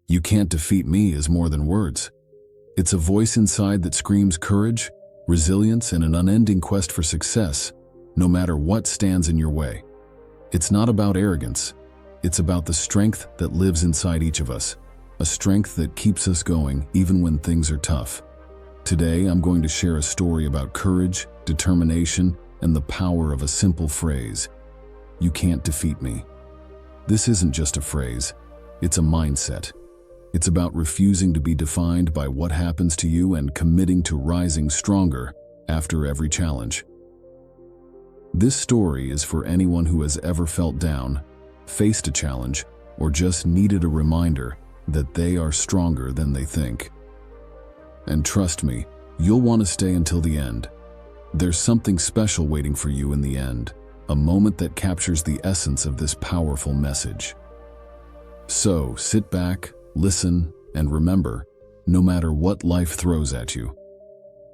"You can't defeat me" is more than words. It's a voice inside that screams courage, resilience, and an unending quest for success, no matter what stands in your way. It's not about arrogance. It's about the strength that lives inside each of us, a strength that keeps us going even when things are tough. Today, I'm going to share a story about courage, determination, and the power of a simple phrase: "You can't defeat me." This isn't just a phrase, it's a mindset. It's about refusing to be defined by what happens to you and committing to rising stronger after every challenge. This story is for anyone who has ever felt down, faced a challenge, or just needed a reminder that they are stronger than they think. And trust me, you'll want to stay until the end. There's something special waiting for you in the end, a moment that captures the essence of this powerful message. So, sit back, listen, and remember, no matter what life throws at you,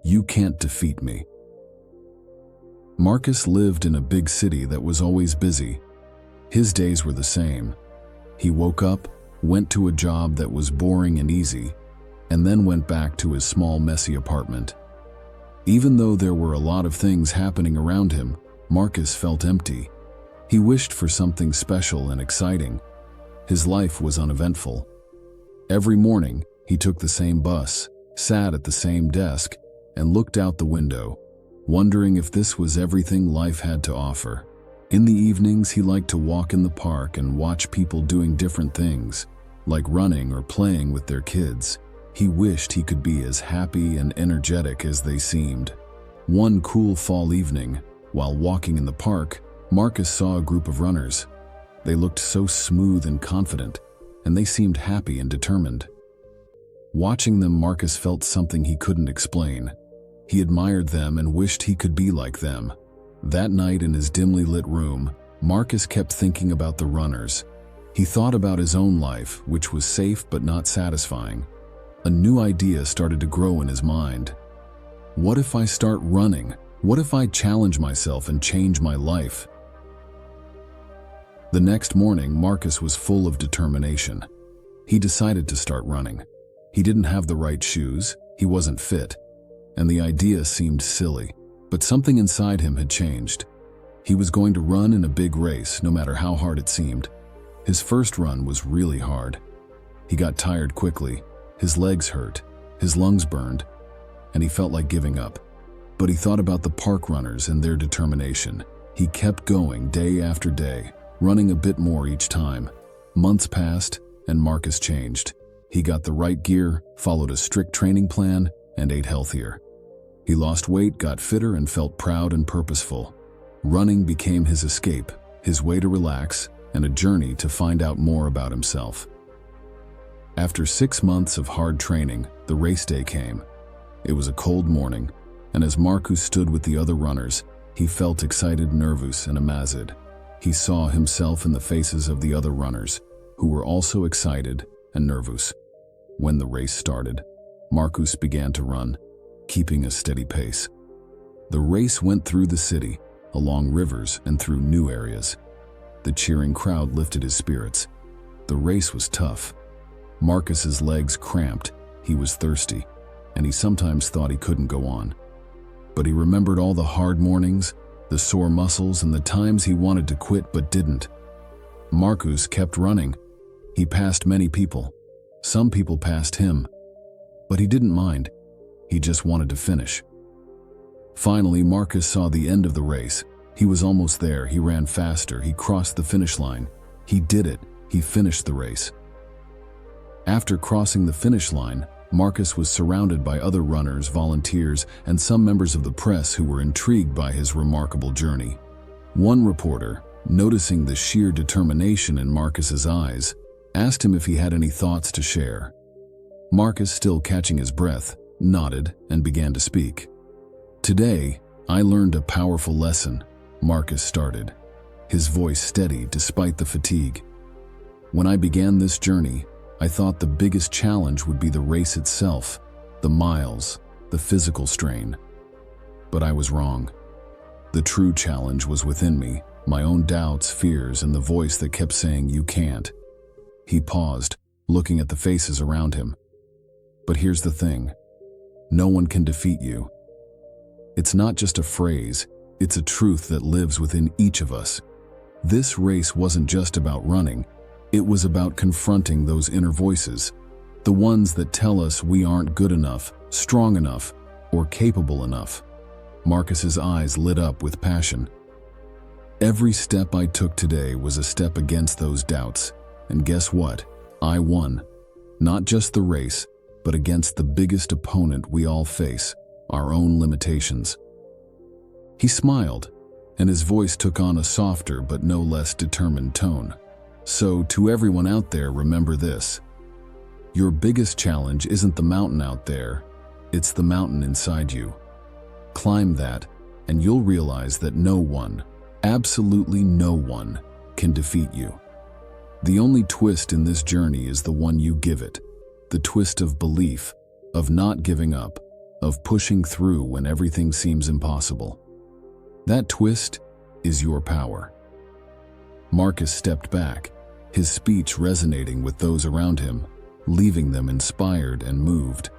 you can't defeat me. Marcus lived in a big city that was always busy. His days were the same. He woke up, went to a job that was boring and easy, and then went back to his small, messy apartment. Even though there were a lot of things happening around him, Marcus felt empty. He wished for something special and exciting. His life was uneventful. Every morning, he took the same bus, sat at the same desk, and looked out the window, wondering if this was everything life had to offer. In the evenings, he liked to walk in the park and watch people doing different things, like running or playing with their kids. He wished he could be as happy and energetic as they seemed. One cool fall evening, while walking in the park, Marcus saw a group of runners. They looked so smooth and confident, and they seemed happy and determined. Watching them, Marcus felt something he couldn't explain. He admired them and wished he could be like them. That night in his dimly lit room, Marcus kept thinking about the runners. He thought about his own life, which was safe but not satisfying. A new idea started to grow in his mind. What if I start running? What if I challenge myself and change my life? The next morning, Marcus was full of determination. He decided to start running. He didn't have the right shoes, he wasn't fit, and the idea seemed silly, but something inside him had changed. He was going to run in a big race, no matter how hard it seemed. His first run was really hard. He got tired quickly. His legs hurt, his lungs burned, and he felt like giving up. But he thought about the park runners and their determination. He kept going day after day, running a bit more each time. Months passed, and Marcus changed. He got the right gear, followed a strict training plan, and ate healthier. He lost weight, got fitter, and felt proud and purposeful. Running became his escape, his way to relax, and a journey to find out more about himself. After 6 months of hard training, the race day came. It was a cold morning, and as Marcus stood with the other runners, he felt excited, nervous, and amazed. He saw himself in the faces of the other runners, who were also excited and nervous. When the race started, Marcus began to run, keeping a steady pace. The race went through the city, along rivers, and through new areas. The cheering crowd lifted his spirits. The race was tough. Marcus's legs cramped, he was thirsty, and he sometimes thought he couldn't go on. But he remembered all the hard mornings, the sore muscles, and the times he wanted to quit but didn't. Marcus kept running. He passed many people. Some people passed him. But he didn't mind. He just wanted to finish. Finally, Marcus saw the end of the race. He was almost there. He ran faster. He crossed the finish line. He did it. He finished the race. After crossing the finish line, Marcus was surrounded by other runners, volunteers, and some members of the press who were intrigued by his remarkable journey. One reporter, noticing the sheer determination in Marcus's eyes, asked him if he had any thoughts to share. Marcus, still catching his breath, nodded and began to speak. "Today, I learned a powerful lesson," Marcus started, his voice steady despite the fatigue. "When I began this journey, I thought the biggest challenge would be the race itself, the miles, the physical strain. But I was wrong. The true challenge was within me, my own doubts, fears, and the voice that kept saying, 'You can't.'" He paused, looking at the faces around him. But here's the thing. No one can defeat you. It's not just a phrase, it's a truth that lives within each of us. This race wasn't just about running, it was about confronting those inner voices, the ones that tell us we aren't good enough, strong enough, or capable enough. Marcus's eyes lit up with passion. Every step I took today was a step against those doubts, and guess what? I won. Not just the race, but against the biggest opponent we all face, our own limitations. He smiled, and his voice took on a softer but no less determined tone. So, to everyone out there, remember this. Your biggest challenge isn't the mountain out there, it's the mountain inside you. Climb that, and you'll realize that no one, absolutely no one, can defeat you. The only twist in this journey is the one you give it. The twist of belief, of not giving up, of pushing through when everything seems impossible. That twist is your power. Marcus stepped back, his speech resonating with those around him, leaving them inspired and moved.